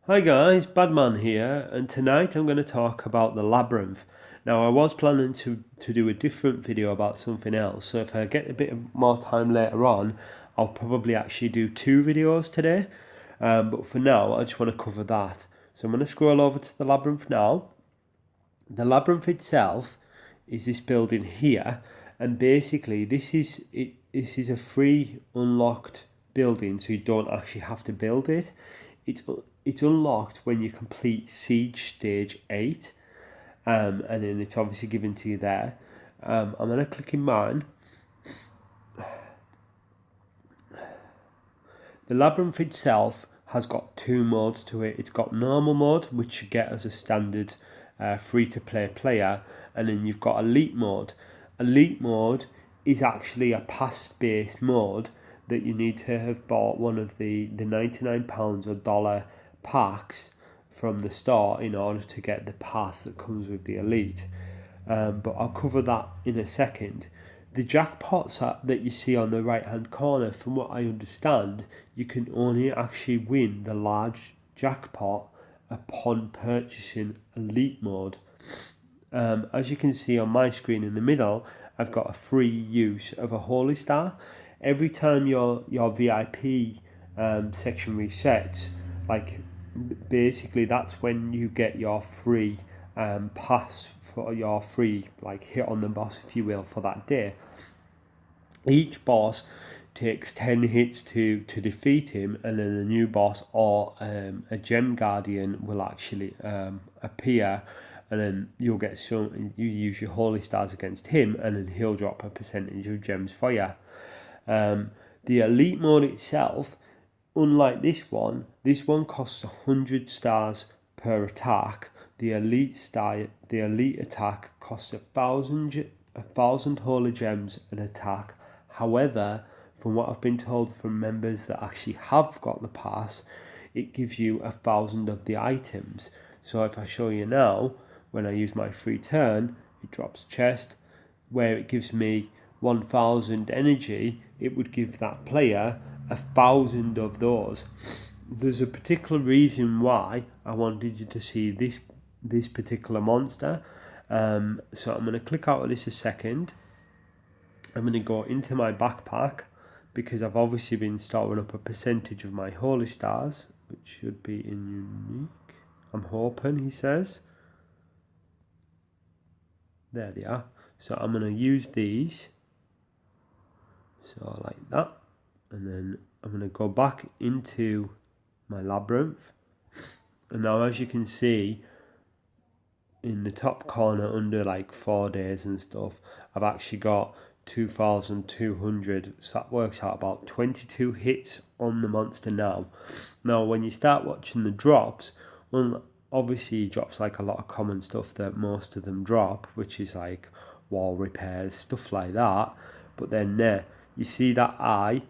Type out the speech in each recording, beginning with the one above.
Hi guys, Badman here, and tonight I'm going to talk about the Labyrinth. Now I was planning to do a different video about something else, so if I get a bit more time later on, I'll probably actually do two videos today, but for now I just want to cover that. So I'm going to scroll over to the Labyrinth now. The Labyrinth itself is this building here, and basically this is a free unlocked building, so you don't actually have to build it. It's unlocked when you complete Siege Stage 8, and then it's obviously given to you there. I'm going to click in mine. The Labyrinth itself has got two modes to it. It's got normal mode, which you get as a standard free-to-play player, and then you've got elite mode. Elite mode is actually a pass-based mode that you need to have bought one of the £99 or $1 packs from the store in order to get the pass that comes with the elite. But I'll cover that in a second. The jackpots that you see on the right hand corner, from what I understand, you can only actually win the large jackpot upon purchasing elite mode. As you can see on my screen in the middle, I've got a free use of a Holy Star. Every time your VIP section resets, like basically that's when you get your free pass for your free like hit on the boss, if you will, for that day. Each boss takes 10 hits to defeat him, and then a new boss or a gem guardian will actually appear, and then you'll get some. You use your holy stars against him, and then he'll drop a percentage of gems for you. The elite mode itself, unlike this one costs 100 stars per attack. The elite attack costs 1,000 holy gems an attack. However, from what I've been told from members that actually have got the pass, it gives you 1,000 of the items. So if I show you now, when I use my free turn, it drops chest, where it gives me 1,000 energy, it would give that player 1,000 of those. There's a particular reason why I wanted you to see this particular monster. So I'm going to click out of this a second. I'm going to go into my backpack, because I've obviously been storing up a percentage of my holy stars, which should be in unique, I'm hoping, he says. There they are. So I'm going to use these, so like that, and then I'm going to go back into my labyrinth, and now as you can see in the top corner under like 4 days and stuff, I've actually got 2,200, so that works out about 22 hits on the monster now. Now when you start watching the drops, obviously he drops like a lot of common stuff that most of them drop, which is like wall repairs, stuff like that. But then there you see that eye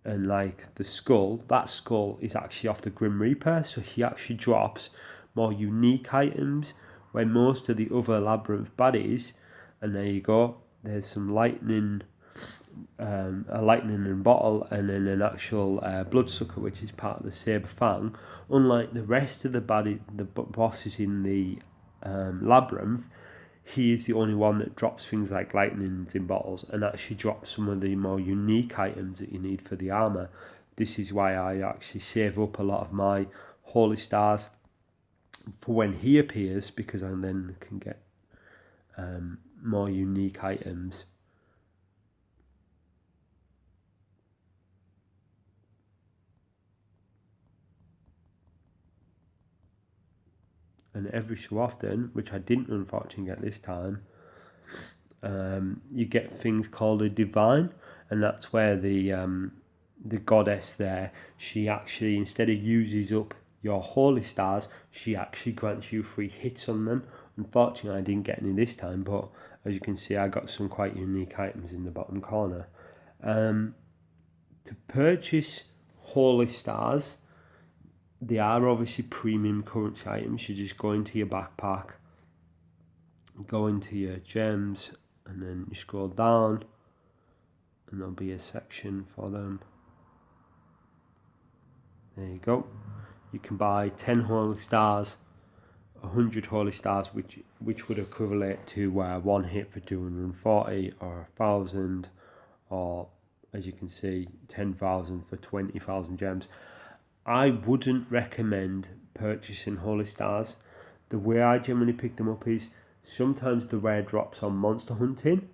and like the skull, that skull is actually off the Grim Reaper, so he actually drops more unique items, where most of the other labyrinth baddies, and there you go, there's some lightning, a lightning in bottle, and then an actual bloodsucker, which is part of the saber fang. Unlike the rest of the bosses in the labyrinth, he is the only one that drops things like lightnings in bottles, and actually drops some of the more unique items that you need for the armor. This is why I actually save up a lot of my holy stars for when he appears, because I then can get more unique items. And every so often, which I didn't unfortunately get this time, you get things called a divine, and that's where the goddess there, she actually, instead of uses up your holy stars, she actually grants you free hits on them. Unfortunately, I didn't get any this time, but as you can see, I got some quite unique items in the bottom corner. To purchase holy stars, they are obviously premium currency items. You just go into your backpack, go into your gems, and then you scroll down, and there'll be a section for them. There you go. you can buy 10 holy stars, 100 holy stars, which would equivalent to one hit for 240 or 1,000, or as you can see 10,000 for 20,000 gems. I wouldn't recommend purchasing holy stars. The way I generally pick them up is sometimes the rare drops on monster hunting.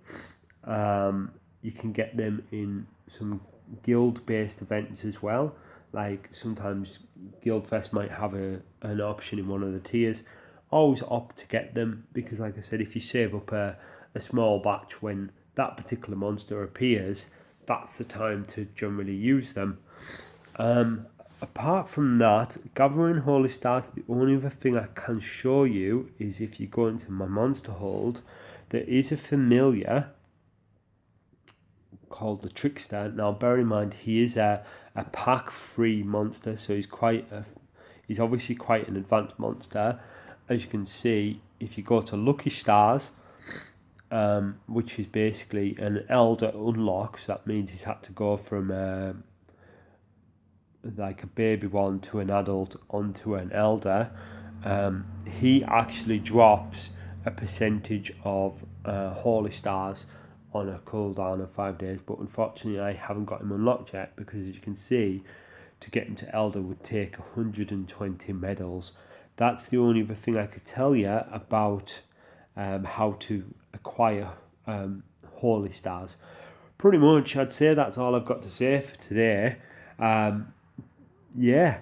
You can get them in some guild based events as well. Like sometimes Guildfest might have an option in one of the tiers. Always opt to get them because, like I said, if you save up a small batch when that particular monster appears, that's the time to generally use them. Apart from that, gathering holy stars, the only other thing I can show you is if you go into my monster hold, there is a familiar called the Trickster. Now bear in mind he is a pack 3 monster, so he's obviously quite an advanced monster. As you can see, if you go to Lucky Stars, which is basically an elder unlock, so that means he's had to go from like a baby one to an adult onto an elder. He actually drops a percentage of holy stars on a cooldown of 5 days, but unfortunately I haven't got him unlocked yet because, as you can see, to get him to elder would take 120 medals. That's the only other thing I could tell you about how to acquire holy stars. Pretty much I'd say that's all I've got to say for today. Yeah,